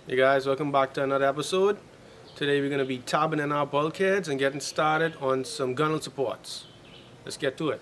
Hey guys, welcome back to another episode. Today we're going to be tabbing in our bulkheads and getting started on some gunnel supports. Let's get to it.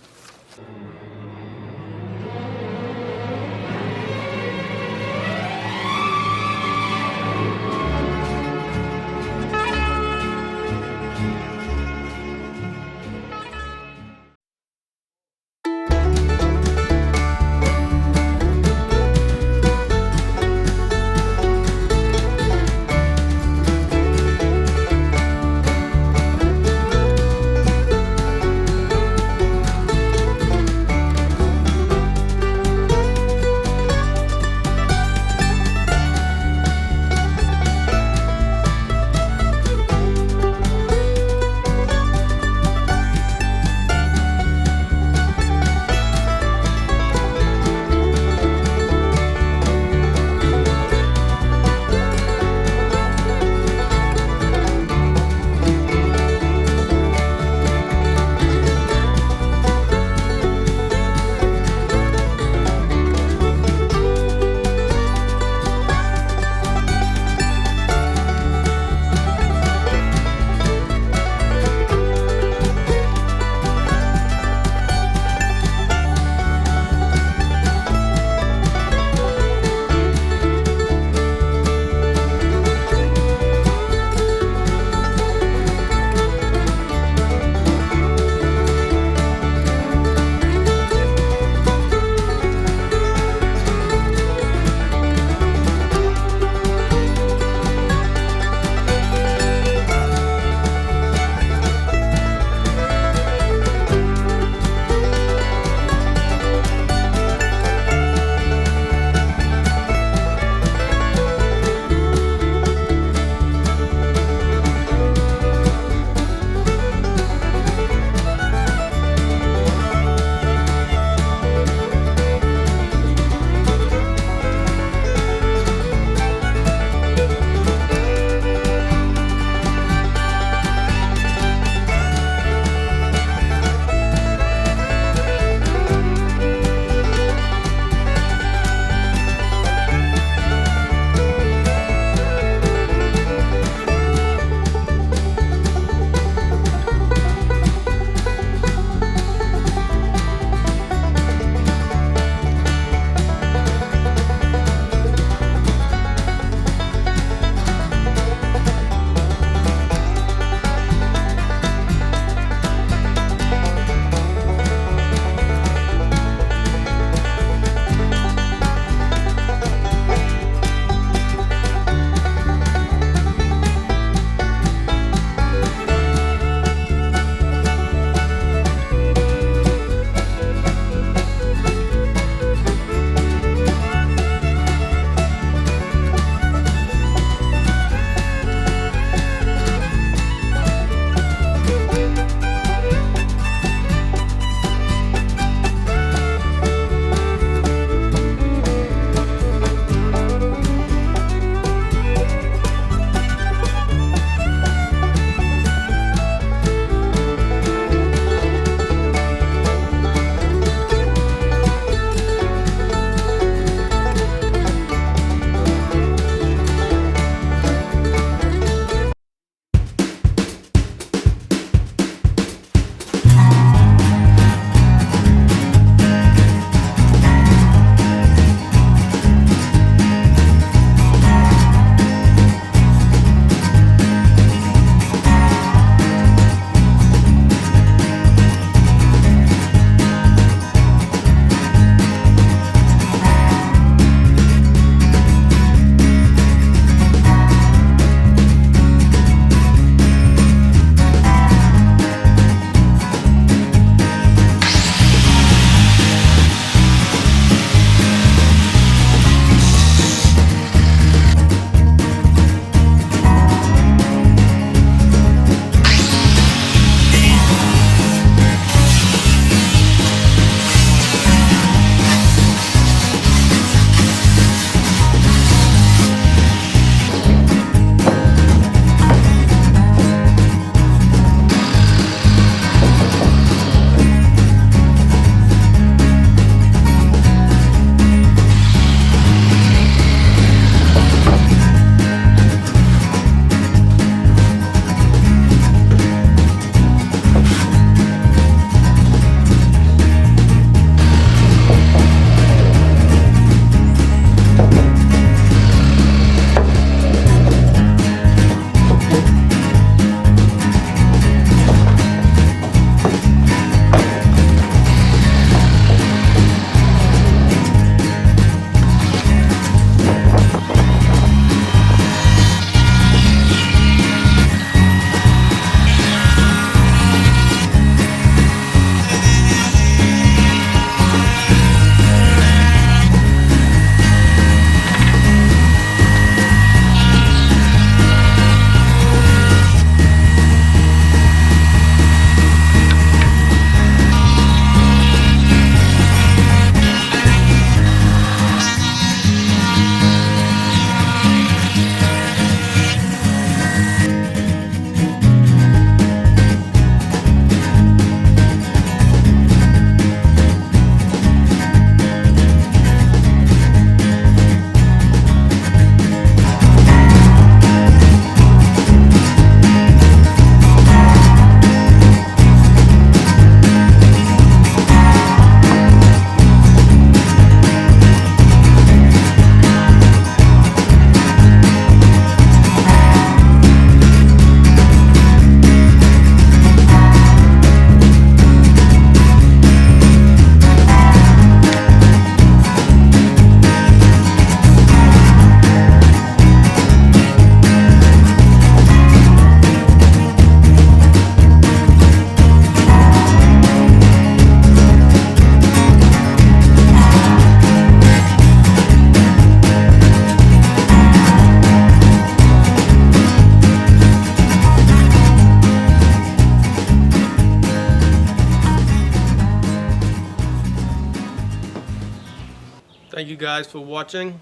Thank you guys for watching.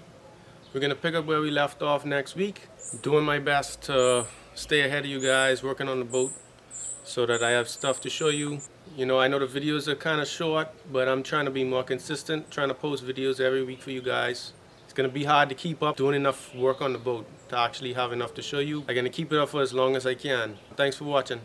We're gonna pick up where we left off next week. Doing my best to stay ahead of you guys working on the boat so that I have stuff to show you. You know, I know the videos are kind of short, but I'm trying to be more consistent, trying to post videos every week for you guys. It's gonna be hard to keep up doing enough work on the boat to actually have enough to show you. I'm gonna keep it up for as long as I can. Thanks for watching.